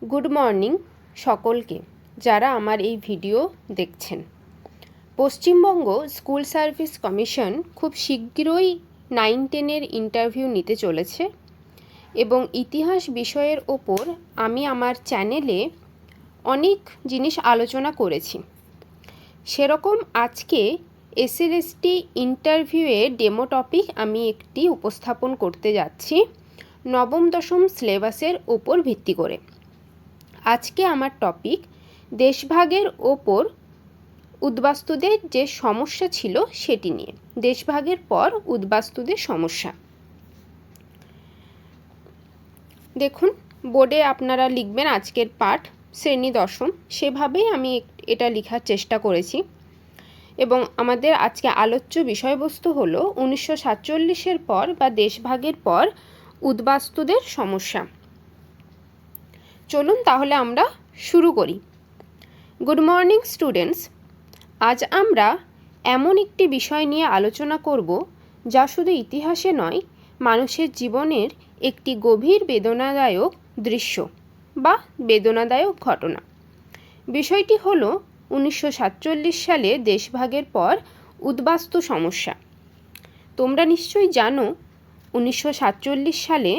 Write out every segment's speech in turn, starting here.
Good morning সকলকে যারা আমার এই ভিডিও দেখছেন। পশ্চিমবঙ্গ স্কুল সার্ভিস কমিশন খুব শীঘ্রই 9-10-এর ইন্টারভিউ নিতে চলেছে এবং ইতিহাস বিষয়ের ওপর আমি আমার চ্যানেলে অনেক জিনিস আলোচনা করেছি। সেরকম আজকে এসএলএসটি ইন্টারভিউয়ে ডেমো টপিক আমি একটি উপস্থাপন করতে যাচ্ছি নবম দশম সিলেবাসের ওপর ভিত্তি করে। আজকে আমার টপিক দেশভাগের ওপর উদ্বাস্তুদের যে সমস্যা ছিল সেটি নিয়ে। দেশভাগের পর উদ্বাস্তুদের সমস্যা। দেখুন, বোর্ডে আপনারা লিখবেন আজকের পাঠ শ্রেণী দশম, সেভাবেই আমি এটা লেখার চেষ্টা করেছি। এবং আমাদের আজকে আলোচ্য বিষয়বস্তু হলো 1947-এর পর বা দেশভাগের পর উদ্বাস্তুদের সমস্যা। চলুন তাহলে আমরা শুরু করি। গুড মর্নিং স্টুডেন্টস, আজ আমরা এমন একটি বিষয় নিয়ে আলোচনা করব যা শুধু ইতিহাসে নয়, মানুষের জীবনের একটি গভীর বেদনাদায়ক দৃশ্য বা বেদনাদায়ক ঘটনা। বিষয়টি হলো 1947 সালে দেশভাগের পর উদ্বাস্তু সমস্যা। তোমরা নিশ্চয়ই জানো 1947 সালে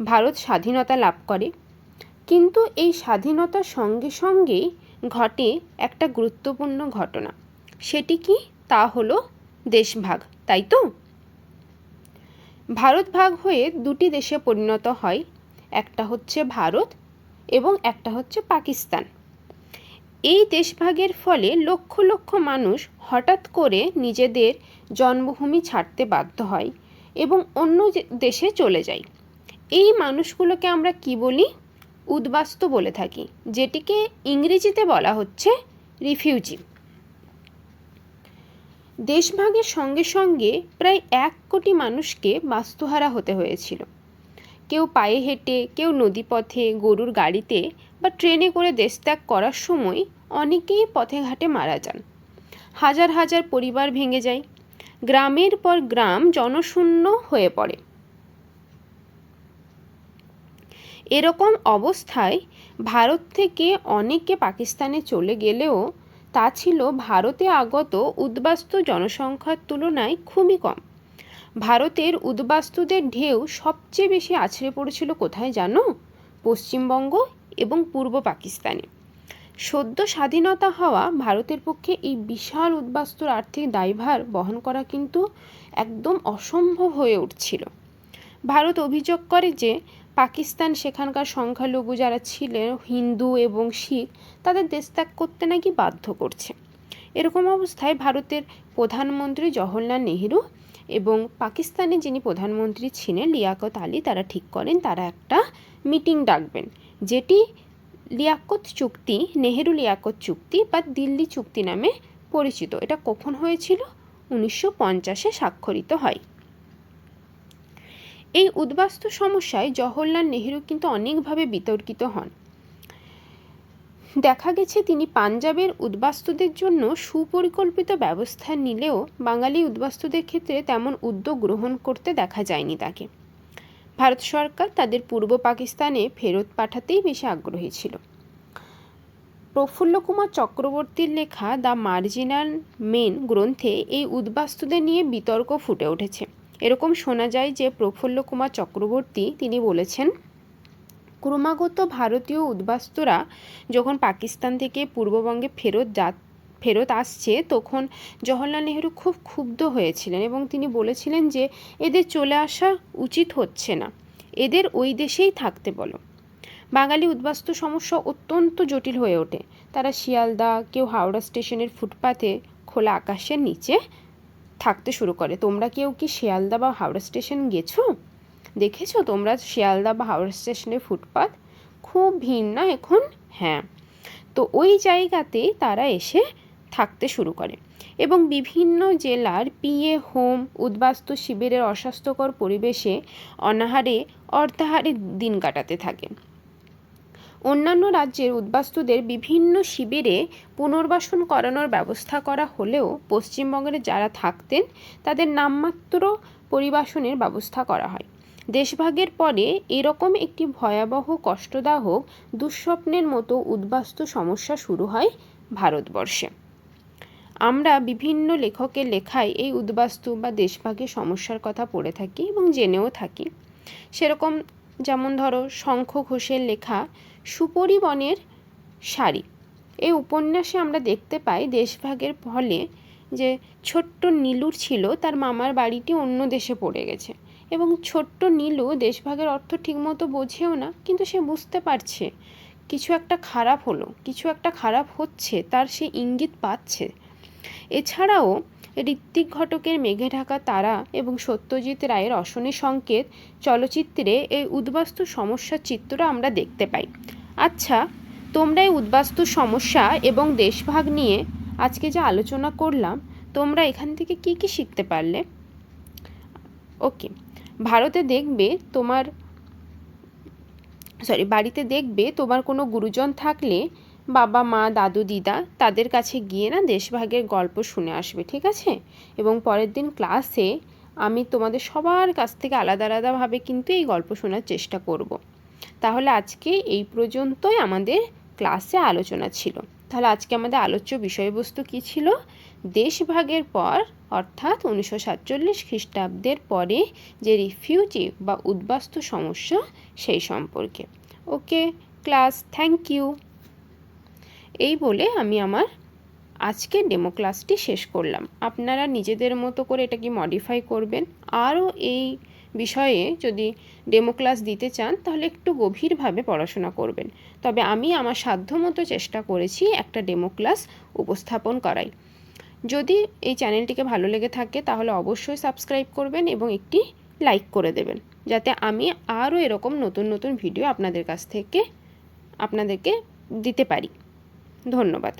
ভারত স্বাধীনতা লাভ করে, কিন্তু এই স্বাধীনতার সঙ্গে সঙ্গেই ঘটে একটা গুরুত্বপূর্ণ ঘটনা। সেটি কি? তা হলো দেশভাগ, তাই তো? ভারত ভাগ হয়ে দুটি দেশে পরিণত হয়, একটা হচ্ছে ভারত এবং একটা হচ্ছে পাকিস্তান। এই দেশভাগের ফলে লক্ষ লক্ষ মানুষ হঠাৎ করে নিজেদের জন্মভূমি ছাড়তে বাধ্য হয় এবং অন্য দেশে চলে যায়। এই মানুষগুলোকে আমরা কি বলি? উদ্বাস্তু বলে থাকি, যেটিকে ইংরেজিতে বলা হচ্ছে রিফিউজি। দেশভাগের সঙ্গে সঙ্গে প্রায় 1 কোটি মানুষকে বাস্তুহারা হতে হয়েছিল। কেউ পায়ে হেঁটে, কেউ নদীপথে, গরুর গাড়িতে বা ট্রেনে করে দেশ ত্যাগ করার সময় অনেকেই পথে ঘাটে মারা যান। হাজার হাজার পরিবার ভেঙে যায়, গ্রামের পর গ্রাম জনশূন্য হয়ে পড়ে। এরকম অবস্থায় ভারত থেকে অনেকে পাকিস্তানে চলে গেলেও তা ছিল ভারতে আগত উদ্বাস্তু জনসংখ্যার তুলনায় খুবই কম। ভারতের উদ্বাস্তুদের ঢেউ সবচেয়ে বেশি আছড়ে পড়েছিল কোথায় জানো? পশ্চিমবঙ্গ এবং পূর্ব পাকিস্তানে। সদ্য স্বাধীনতা হওয়া ভারতের পক্ষে এই বিশাল উদ্বাস্তুর আর্থিক দায়ভার বহন করা কিন্তু একদম অসম্ভব হয়ে উঠছিল। ভারত অভিযোগ করে যে পাকিস্তান সেখানকার সংখ্যালঘু যারা ছিলেন হিন্দু এবং শিখ, তাদের দেশ ত্যাগ করতে নাকি বাধ্য করছে। এরকম অবস্থায় ভারতের প্রধানমন্ত্রী জওহরলাল নেহেরু এবং পাকিস্তানে যিনি প্রধানমন্ত্রী ছিলেন লিয়াকত আলী, তারা ঠিক করেন তারা একটা মিটিং ডাকবেন, যেটি লিয়াকত চুক্তি, নেহেরু লিয়াকত চুক্তি বা দিল্লি চুক্তি নামে পরিচিত। এটা কখন হয়েছিল? 1950-এ স্বাক্ষরিত হয়। এই উদ্বাস্তু সমস্যায় জওহরলাল নেহেরু কিন্তু অনেকভাবে বিতর্কিত হন। দেখা গেছে তিনি পাঞ্জাবের উদ্বাস্তুদের জন্য সুপরিকল্পিত ব্যবস্থা নিলেও বাঙালি উদ্বাস্তুদের ক্ষেত্রে তেমন উদ্যোগ গ্রহণ করতে দেখা যায়নি তাকে। ভারত সরকার তাদের পূর্ব পাকিস্তানে ফেরত পাঠাতেই বেশি আগ্রহী ছিল। প্রফুল্লকুমার চক্রবর্তীর লেখা দ্য মার্জিনাল মেন গ্রন্থে এই উদ্বাস্তুদের নিয়ে বিতর্ক ফুটে উঠেছে। এরকম শোনা যায় যে প্রফুল্লকুমার চক্রবর্তী তিনি বলেছেন, ক্রমাগত ভারতীয় উদ্বাস্তুরা যখন পাকিস্তান থেকে পূর্ববঙ্গে ফেরত আসছে, তখন জওহরলাল নেহেরু খুব ক্ষুব্ধ হয়েছিলেন এবং তিনি বলেছিলেন যে এদের চলে আসা উচিত হচ্ছে না, এদের ওই দেশেই থাকতে বলো। বাঙালি উদ্বাস্তু সমস্যা অত্যন্ত জটিল হয়ে ওঠে। তারা শিয়ালদা, কেউ হাওড়া স্টেশনের ফুটপাথে খোলা আকাশের নিচে থাকতে শুরু করে। তোমরা কেউ কি শিয়ালদা বা হাওড়া স্টেশন গেছো? দেখেছো তোমরা শিয়ালদা বা হাওড়া স্টেশনের ফুটপাথ? খুব ভিড় না এখন? হ্যাঁ, তো ওই জায়গাতে তারা এসে থাকতে শুরু করে এবং বিভিন্ন জেলার পিএ হোম, উদ্বাস্তু শিবিরের অস্বাস্থ্যকর পরিবেশে অনাহারে অর্ধাহারে দিন কাটাতে থাকে। অন্যান্য রাজ্যের উদ্বাস্তুদের বিভিন্ন শিবিরে পুনর্বাসন করানোর ব্যবস্থা করা হলেও পশ্চিমবঙ্গের যারা থাকতেন তাদের নামমাত্র পরিবাসনের ব্যবস্থা করা হয়। দেশভাগের পরে এরকম একটি ভয়াবহ কষ্টদায়ক দুঃস্বপ্নের মতো উদ্বাস্তু সমস্যা শুরু হয় ভারতবর্ষে। আমরা বিভিন্ন লেখকের লেখায় এই উদ্বাস্তু বা দেশভাগের সমস্যার কথা পড়ে থাকি এবং জেনেও থাকি। সেরকম যেমন ধরো শঙ্খ ঘোষের লেখা সুপরিবনের শাড়ি, এই উপন্যাসে আমরা দেখতে পাই দেশভাগের ফলে যে ছোট্ট নীলুর ছিল তার মামার বাড়িটি অন্য দেশে পড়ে গেছে এবং ছোট্ট নীলু দেশভাগের অর্থ ঠিকমতো বোঝেও না, কিন্তু সে বুঝতে পারছে কিছু একটা খারাপ হলো, কিছু একটা খারাপ হচ্ছে, তার সে ইঙ্গিত পাচ্ছে। এছাড়াও ঋত্বিক ঘটকের মেঘে ঢাকা তারা এবং সত্যজিৎ রায়ের অশনি সংকেত চলচ্চিত্রে এই উদ্বাস্তু সমস্যার চিত্র আমরা দেখতে পাই। আচ্ছা, তোমরা এই উদ্বাস্তু সমস্যা এবং দেশভাগ নিয়ে আজকে যে আলোচনা করলাম, তোমরা এখান থেকে কি কি শিখতে পারলে? ওকে, বাড়িতে দেখবে তোমার কোনো গুরুজন থাকলে, বাবা মা দাদু দিদা, তাদের কাছে গিয়ে না দেশভাগের গল্প শুনে আসবে, ঠিক আছে? এবং পরের দিন ক্লাসে আমি তোমাদের সবার কাছ থেকে আলাদা আলাদাভাবে কিন্তু এই গল্প শোনার চেষ্টা করব। তাহলে আজকে এই পর্যন্তই আমাদের ক্লাসে আলোচনা ছিল। তাহলে আজকে আমাদের আলোচ্য বিষয়বস্তু কী ছিল? দেশভাগের পর অর্থাৎ 1947 খ্রিস্টাব্দের পরে যে রিফিউজি বা উদ্বাস্তু সমস্যা সেই সম্পর্কে। Okay class, thank you. এই বলে আমি আমার আজকের ডেমো ক্লাসটি শেষ করলাম। আপনারা নিজেদের মতো করে এটাকে মডিফাই করবেন। আরও এই বিষয়ে যদি ডেমো ক্লাস দিতে চান তাহলে একটু গভীরভাবে পড়াশোনা করবেন। তবে আমি আমার সাধ্যমতো চেষ্টা করেছি একটা ডেমো ক্লাস উপস্থাপন করাই। যদি এই চ্যানেলটিকে ভালো লেগে থাকে তাহলে অবশ্যই সাবস্ক্রাইব করবেন এবং একটি লাইক করে দেবেন, যাতে আমি আরও এরকম নতুন নতুন ভিডিও আপনাদেরকে দিতে পারি। ধন্যবাদ।